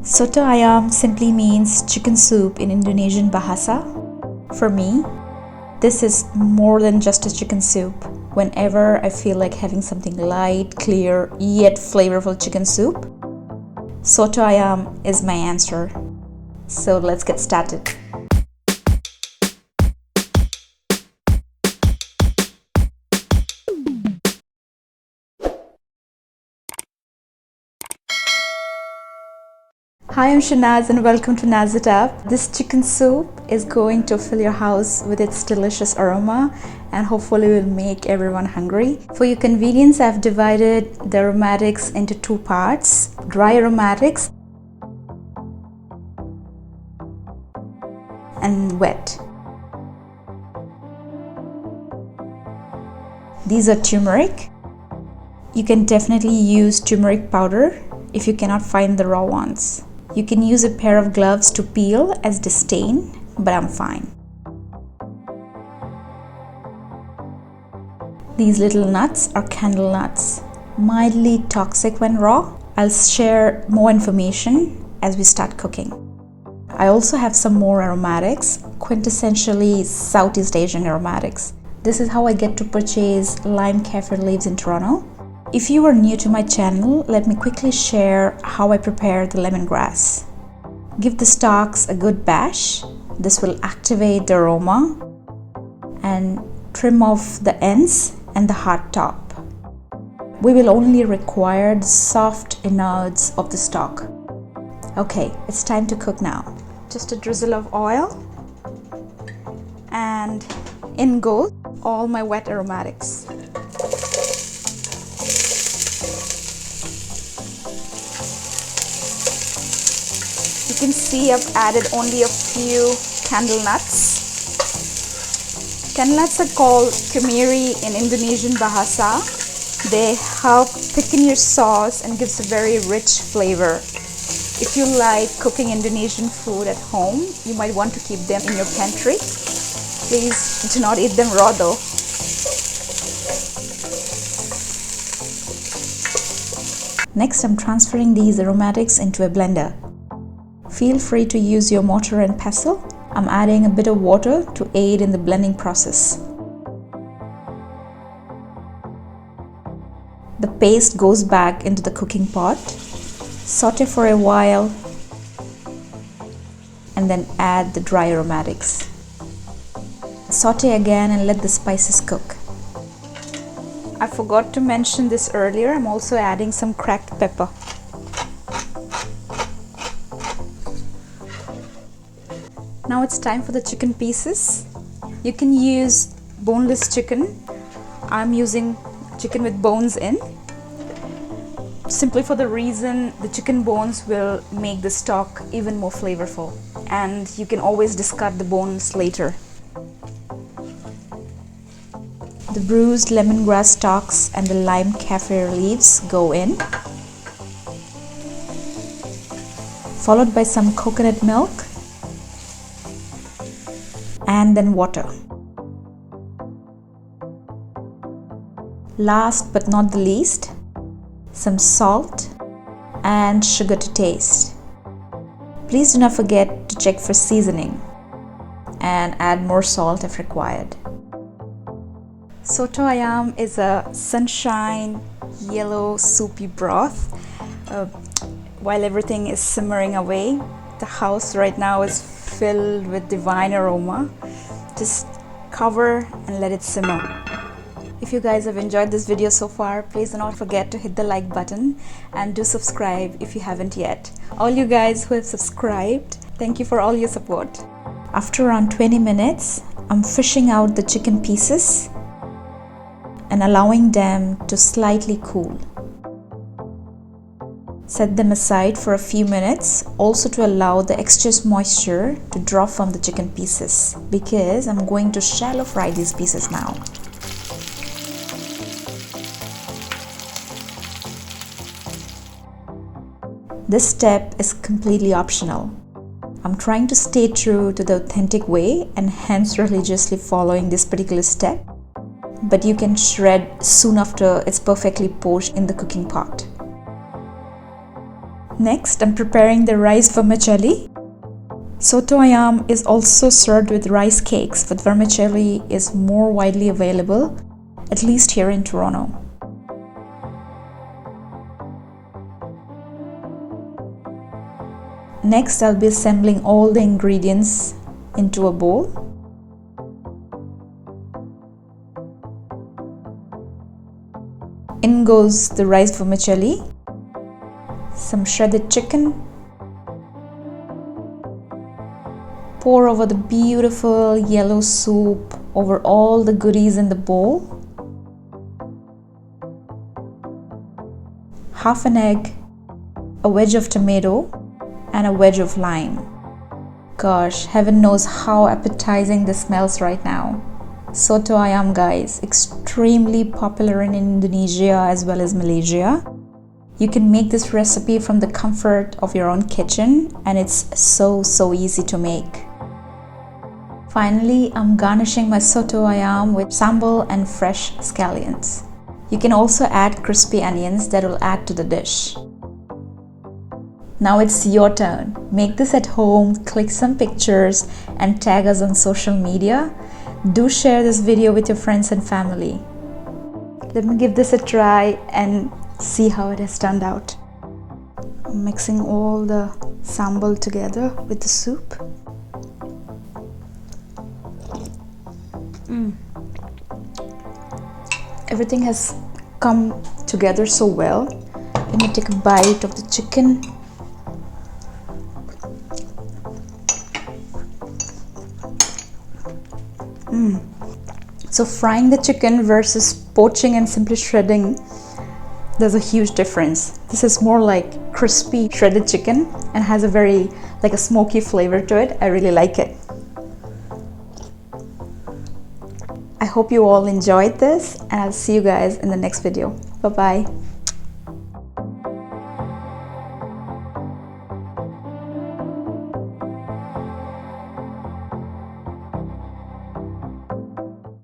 Soto Ayam simply means chicken soup in Indonesian bahasa. For me, this is more than just a chicken soup. Whenever I feel like having something light, clear, yet flavorful chicken soup, Soto Ayam is my answer. So let's get started. Hi, I'm Shanaz and welcome to Naz It Up. This chicken soup is going to fill your house with its delicious aroma and hopefully will make everyone hungry. For your convenience, I've divided the aromatics into two parts: dry aromatics and wet. These are turmeric. You can definitely use turmeric powder if you cannot find the raw ones. You can use a pair of gloves to peel as disdain, but I'm fine. These little nuts are candlenuts, mildly toxic when raw. I'll share more information as we start cooking. I also have some more aromatics, quintessentially Southeast Asian aromatics. This is how I get to purchase lime kefir leaves in Toronto. If you are new to my channel, let me quickly share how I prepare the lemongrass. Give the stalks a good bash. This will activate the aroma, and trim off the ends and the hard top. We will only require the soft innards of the stalk. Okay, it's time to cook now. Just a drizzle of oil, and in goes all my wet aromatics. You can see I've added only a few candlenuts. Candlenuts are called kemiri in Indonesian bahasa. They help thicken your sauce and gives a very rich flavor. If you like cooking Indonesian food at home, you might want to keep them in your pantry. Please do not eat them raw though. Next, I'm transferring these aromatics into a blender. Feel free to use your mortar and pestle. I'm adding a bit of water to aid in the blending process. The paste goes back into the cooking pot. Saute for a while and then add the dry aromatics. Saute again and let the spices cook. I forgot to mention this earlier. I'm also adding some cracked pepper. Now it's time for the chicken pieces. You can use boneless chicken. I'm using chicken with bones in, simply for the reason the chicken bones will make the stock even more flavorful, and you can always discard the bones later. The bruised lemongrass stalks and the lime kefir leaves go in, followed by some coconut milk and then water. Last but not the least, some salt and sugar to taste. Please do not forget to check for seasoning and add more salt if required. Soto Ayam is a sunshine yellow soupy broth. While everything is simmering away, the house right now is filled with divine aroma. Just cover and let it simmer. If you guys have enjoyed this video so far, please do not forget to hit the like button and do subscribe if you haven't yet. All you guys who have subscribed, thank you for all your support. After around 20 minutes, I'm fishing out the chicken pieces and allowing them to slightly cool. Set them aside for a few minutes, also to allow the excess moisture to drop from the chicken pieces, because I'm going to shallow fry these pieces now. This step is completely optional. I'm trying to stay true to the authentic way and hence religiously following this particular step, but you can shred soon after it's perfectly poached in the cooking pot. Next, I'm preparing the rice vermicelli. Soto Ayam is also served with rice cakes, but vermicelli is more widely available, at least here in Toronto. Next, I'll be assembling all the ingredients into a bowl. In goes the rice vermicelli, some shredded chicken. Pour over the beautiful yellow soup over all the goodies in the bowl. Half an egg, a wedge of tomato, and a wedge of lime. Gosh, heaven knows how appetizing this smells right now. Soto Ayam, guys, extremely popular in Indonesia as well as Malaysia. You can make this recipe from the comfort of your own kitchen, and it's so easy to make. Finally, I'm garnishing my Soto Ayam with sambal and fresh scallions. You can also add crispy onions that will add to the dish. Now it's your turn. Make this at home, click some pictures, and tag us on social media. Do share this video with your friends and family. Let me give this a try and see how it has turned out. I'm mixing all the sambal together with the soup. Everything has come together so well. Let me take a bite of the chicken. So frying the chicken versus poaching and simply shredding, there's a huge difference. This is more like crispy shredded chicken and has a very like a smoky flavor to it. I really like it. I hope you all enjoyed this, and I'll see you guys in the next video. Bye bye.